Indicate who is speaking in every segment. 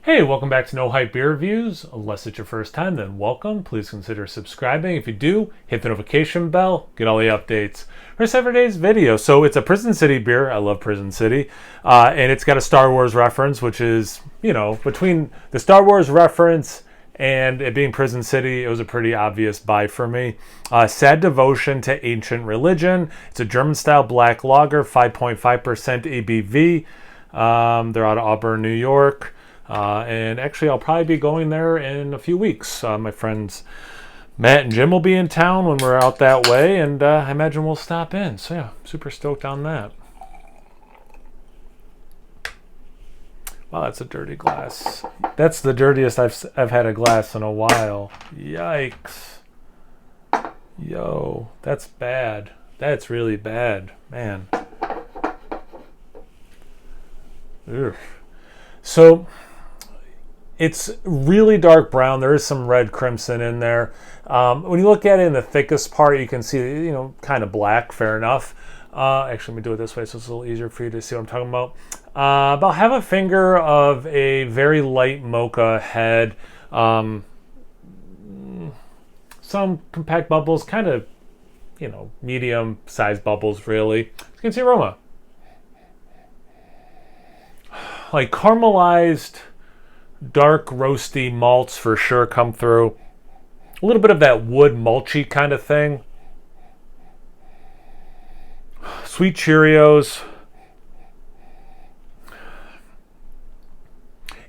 Speaker 1: Hey, welcome back to No Hype Beer Reviews. Unless it's your first time, then welcome. Please consider subscribing. If you do, hit the notification bell, get all the updates. For today's video, so it's a Prison City beer. I love Prison City. And it's got a Star Wars reference, which is, between the Star Wars reference and it being Prison City, it was a pretty obvious buy for me. Sad Devotion to Ancient Religion. It's a German-style black lager, 5.5% ABV. They're out of Auburn, New York. And actually, I'll probably be going there in a few weeks. My friends Matt and Jim will be in town when we're out that way, and I imagine we'll stop in. So yeah, super stoked on that. Wow, that's a dirty glass. That's the dirtiest I've had a glass in a while. Yikes. Yo, that's bad. That's really bad, man. Ugh. So it's really dark brown. There is some red crimson in there. When you look at it in the thickest part, you can see, kind of black. Fair enough. Actually, let me do it this way so it's a little easier for you to see what I'm talking about. About half a finger of a very light mocha head. Some compact bubbles, kind of, medium-sized bubbles, really. You can see aroma. Like caramelized, dark, roasty malts for sure come through. A little bit of that wood mulchy kind of thing. Sweet Cheerios.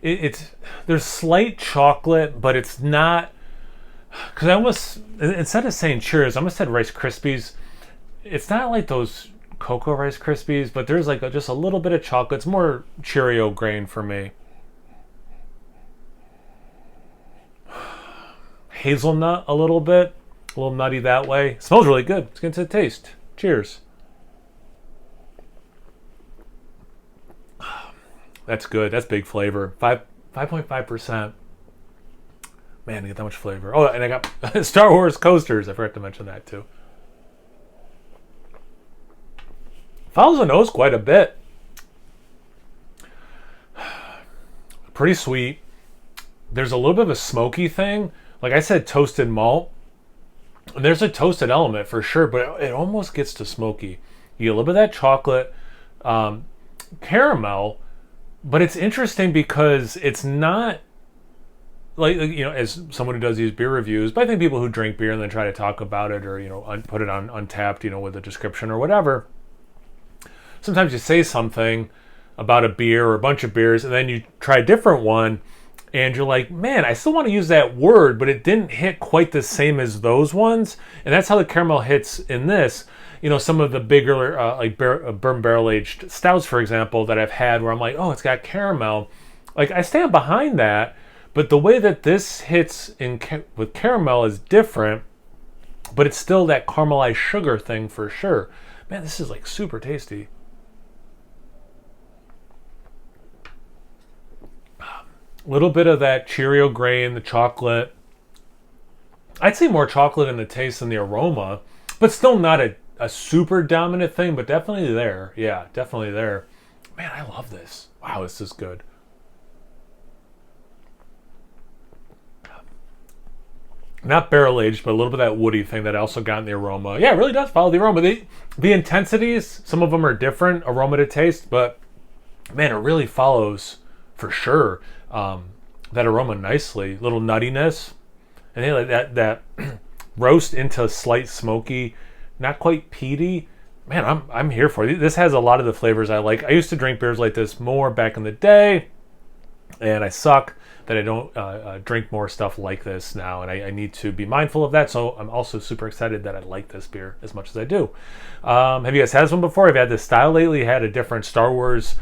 Speaker 1: There's slight chocolate, but it's not, because I almost, instead of saying Cheerios, I almost said Rice Krispies. It's not like those Cocoa Rice Krispies, but there's like just a little bit of chocolate. It's more Cheerio grain for me. Hazelnut a little bit, a little nutty that way. It smells really good. Let's get into the taste. Cheers. That's good. That's big flavor. 5.5%. Man, I get that much flavor. Oh, and I got Star Wars coasters. I forgot to mention that too. Follows the nose quite a bit. Pretty sweet. There's a little bit of a smoky thing. Like I said, toasted malt. And there's a toasted element for sure, but it almost gets to smoky. You get a little bit of that chocolate, caramel, but it's interesting because it's not like, as someone who does these beer reviews, but I think people who drink beer and then try to talk about it or, put it on Untappd, with a description or whatever. Sometimes you say something about a beer or a bunch of beers and then you try a different one and you're like, man, I still want to use that word, but it didn't hit quite the same as those ones. And that's how the caramel hits in this. Some of the bigger, bourbon barrel-aged stouts, for example, that I've had where I'm like, oh, it's got caramel. Like, I stand behind that, but the way that this hits with caramel is different, but it's still that caramelized sugar thing for sure. Man, this is like super tasty. Little bit of that Cheerio grain, the chocolate. I'd say more chocolate in the taste than the aroma, but still not a super dominant thing, but definitely there. Yeah, definitely there. Man, I love this. Wow, this is good. Not barrel aged, but a little bit of that woody thing that I also got in the aroma. Yeah, it really does follow the aroma. The intensities, some of them are different aroma to taste, but man, it really follows for sure that aroma nicely. Little nuttiness, and then like that roast into slight smoky, not quite peaty. Man, I'm here for it. This has a lot of the flavors I like. I used to drink beers like this more back in the day, and I suck that I don't drink more stuff like this now, and I need to be mindful of that. So I'm also super excited that I like this beer as much as I do. Have you guys had this one before? Have you had this style lately? Had a different Star Wars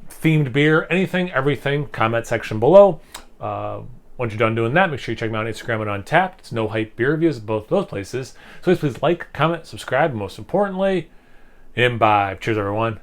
Speaker 1: themed beer? Anything, everything, comment section below. Once you're done doing that, make sure you check me out on Instagram and on Untappd. It's No Hype Beer Reviews at both those places. So please like, comment, subscribe, and most importantly, imbibe. Cheers, everyone.